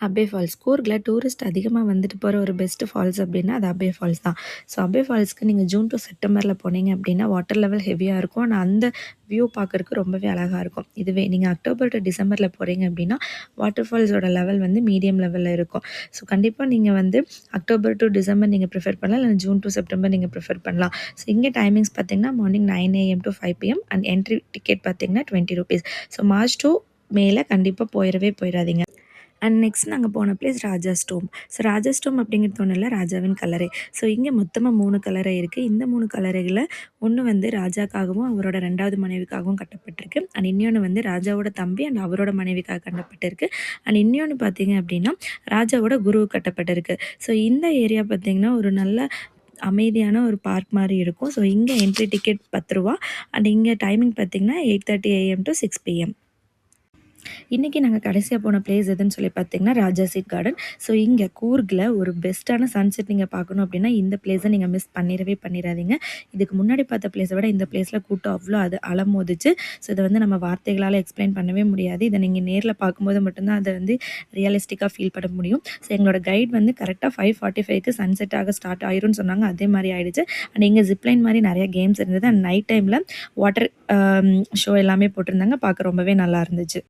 Abe falls கூர்கில் tourist அதிகமாக வந்துட்டு போகிற ஒரு பெஸ்ட் ஃபால்ஸ் அப்படின்னா அது அபே ஃபால்ஸ் தான். ஸோ அபே ஃபால்ஸ்க்கு நீங்கள் ஜூன் டு செப்டம்பரில் போனீங்க அப்படின்னா வாட்டர் லெவல் ஹெவியாக இருக்கும். ஆனால் அந்த வியூ பார்க்குறக்கு ரொம்பவே அழகாக இருக்கும். இதுவே நீங்கள் அக்டோபர் டு டிசம்பரில் போகிறீங்க அப்படின்னா வாட்டர் ஃபால்ஸோட லெவல் வந்து மீடியம் லெவலில் இருக்கும். ஸோ கண்டிப்பாக நீங்கள் வந்து அக்டோபர் டு டிசம்பர் நீங்கள் ப்ரிஃபர் பண்ணலாம், இல்லை ஜூன் டு செப்டம்பர் நீங்கள் ப்ரிஃபர் பண்ணலாம். ஸோ இங்கே டைமிங்ஸ் பார்த்தீங்கன்னா morning 9 AM to 5 PM and entry ticket பார்த்தீங்கன்னா ₹20. ஸோ மார்ச் டு மேல கண்டிப்பாக போயிடாதீங்க. அண்ட் நெக்ஸ்ட் நாங்கள் போன பிளேஸ் ராஜா ஸ்டோம். ஸோ ராஜா ஸ்டோம் அப்படிங்கிறது ஒன்றும் இல்லை, ராஜாவின் கல்லறை. ஸோ இங்கே மொத்தமாக 3 கல்லறை இருக்குது. இந்த 3 கல்லறைகளில் ஒன்று வந்து ராஜாக்காகவும் அவரோட 2வது மனைவிக்காகவும் கட்டப்பட்டிருக்கு. அண்ட் இன்னொன்று வந்து ராஜாவோட தம்பி அண்ட் அவரோட மனைவிக்காக கட்டப்பட்டிருக்கு. அண்ட் இன்னொன்று பார்த்தீங்க அப்படின்னா ராஜாவோட குரு கட்டப்பட்டிருக்கு. ஸோ இந்த ஏரியா பார்த்தீங்கன்னா ஒரு நல்ல அமைதியான ஒரு பார்க் மாதிரி இருக்கும். ஸோ இங்கே என்ட்ரி டிக்கெட் ₹10 அண்ட் இங்கே டைமிங் பார்த்தீங்கன்னா 8:30 AM to 6 PM. இன்றைக்கி நாங்கள் கடைசியாக போன பிளேஸ் எதுன்னு சொல்லி பார்த்தீங்கன்னா ராஜா சீட் கார்டன். ஸோ இங்கே கூர்கில் ஒரு பெஸ்ட்டான சன்செட் நீங்கள் பார்க்கணும் அப்படின்னா இந்த பிளேஸை நீங்கள் மிஸ் பண்ணிடாதீங்க. இதுக்கு முன்னாடி பார்த்த பிளேஸை விட இந்த பிளேஸில் கூட்டம் அவ்வளோ அலமோதிச்சு. ஸோ இதை வந்து நம்ம வார்த்தைகளால் எக்ஸ்பிளைன் பண்ணவே முடியாது. இதை நீங்கள் நேரில் பார்க்கும்போது மட்டும்தான் அதை வந்து ரியலிஸ்டிக்காக ஃபீல் பண்ண முடியும். ஸோ எங்களோட கைட் வந்து கரெக்டாக 5:45க்கு சன்செட் ஆக ஸ்டார்ட் ஆயிரும்னு சொன்னாங்க. அதே மாதிரி ஆயிடுச்சு. அண்ட் இங்கே ஜிப்லைன் மாதிரி நிறைய கேம்ஸ் இருந்தது. அண்ட் நைட் டைமில் வாட்டர் ஷோ எல்லாமே போட்டிருந்தாங்க. பார்க்க ரொம்பவே நல்லா இருந்துச்சு.